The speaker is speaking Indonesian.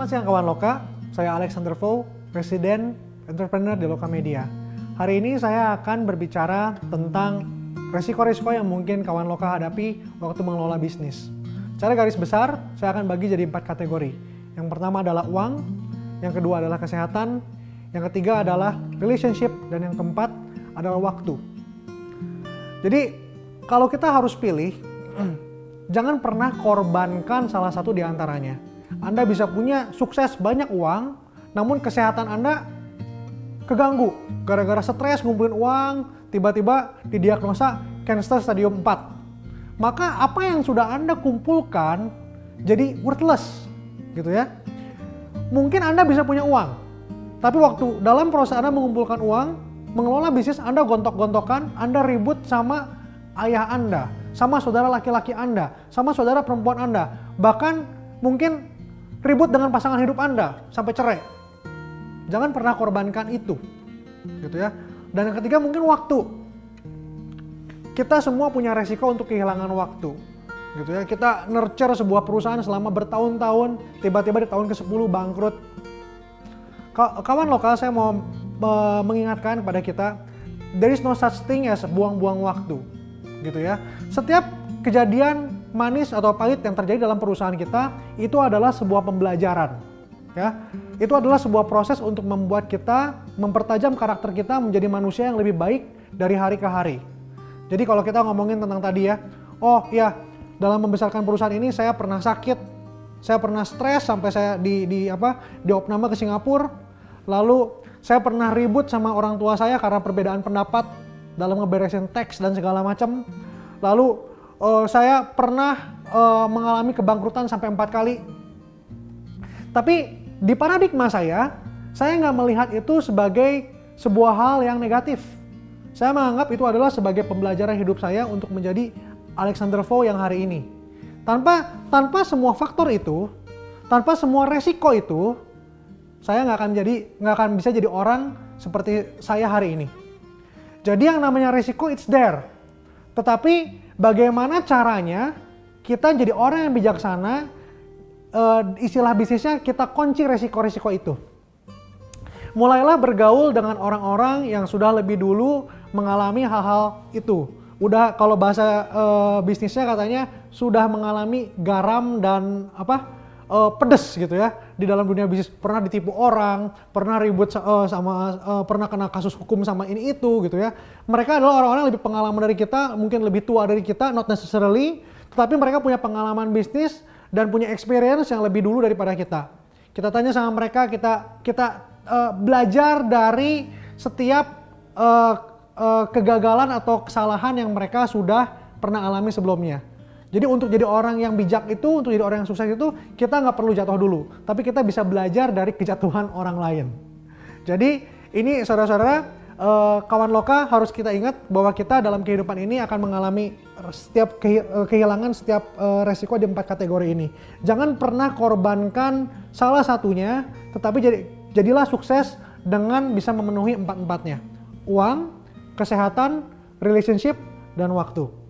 Selamat siang kawan Loka, saya Alexander Vo, Presiden Entrepreneur di Loka Media. Hari ini saya akan berbicara tentang resiko-resiko yang mungkin kawan Loka hadapi waktu mengelola bisnis. Secara garis besar, saya akan bagi jadi 4 kategori. Yang pertama adalah uang, yang kedua adalah kesehatan, yang ketiga adalah relationship, dan yang keempat adalah waktu. Jadi, kalau kita harus pilih, jangan pernah korbankan salah satu di antaranya. Anda bisa punya sukses banyak uang, namun kesehatan Anda keganggu. Gara-gara stres ngumpulin uang, tiba-tiba didiagnosa cancer stadium 4. Maka apa yang sudah Anda kumpulkan jadi worthless, gitu ya. Mungkin Anda bisa punya uang, tapi waktu dalam proses Anda mengumpulkan uang, mengelola bisnis Anda gontok-gontokan, Anda ribut sama ayah Anda, sama saudara laki-laki Anda, sama saudara perempuan Anda, bahkan mungkin ribut dengan pasangan hidup Anda sampai cerai. Jangan pernah korbankan itu, gitu ya. Dan yang ketiga mungkin waktu. Kita semua punya resiko untuk kehilangan waktu, gitu ya. Kita nurture sebuah perusahaan selama bertahun-tahun, tiba-tiba di tahun ke-10 bangkrut. Kawan lokal, saya mau mengingatkan kepada kita, there is no such thing as buang-buang waktu, gitu ya. Setiap kejadian manis atau pahit yang terjadi dalam perusahaan kita itu adalah sebuah pembelajaran, ya. Itu adalah sebuah proses untuk membuat kita mempertajam karakter kita menjadi manusia yang lebih baik dari hari ke hari. Jadi kalau kita ngomongin tentang tadi ya, oh ya, dalam membesarkan perusahaan ini saya pernah sakit, saya pernah stres sampai saya diopname ke Singapura, lalu saya pernah ribut sama orang tua saya karena perbedaan pendapat dalam ngeberesin teks dan segala macam. Lalu saya pernah mengalami kebangkrutan sampai 4 kali. Tapi di paradigma saya nggak melihat itu sebagai sebuah hal yang negatif. Saya menganggap itu adalah sebagai pembelajaran hidup saya untuk menjadi Alexander Vo yang hari ini. Tanpa semua faktor itu, tanpa semua resiko itu, saya nggak akan bisa jadi orang seperti saya hari ini. Jadi yang namanya resiko it's there. Tetapi bagaimana caranya kita jadi orang yang bijaksana, istilah bisnisnya kita kunci resiko-resiko itu. Mulailah bergaul dengan orang-orang yang sudah lebih dulu mengalami hal-hal itu. Udah kalau bahasa bisnisnya katanya sudah mengalami garam dan pedes gitu ya di dalam dunia bisnis. Pernah ditipu orang, pernah ribut pernah kena kasus hukum sama ini itu gitu ya. Mereka adalah orang-orang yang lebih pengalaman dari kita, mungkin lebih tua dari kita, not necessarily, tetapi mereka punya pengalaman bisnis dan punya experience yang lebih dulu daripada kita. Kita tanya sama mereka, kita belajar dari setiap kegagalan atau kesalahan yang mereka sudah pernah alami sebelumnya. Jadi untuk jadi orang yang bijak itu, untuk jadi orang yang sukses itu, kita nggak perlu jatuh dulu. Tapi kita bisa belajar dari kejatuhan orang lain. Jadi ini saudara-saudara, kawan Loka harus kita ingat bahwa kita dalam kehidupan ini akan mengalami setiap kehilangan, setiap resiko di 4 kategori ini. Jangan pernah korbankan salah satunya, tetapi jadilah sukses dengan bisa memenuhi 4-4-nya. Uang, kesehatan, relationship, dan waktu.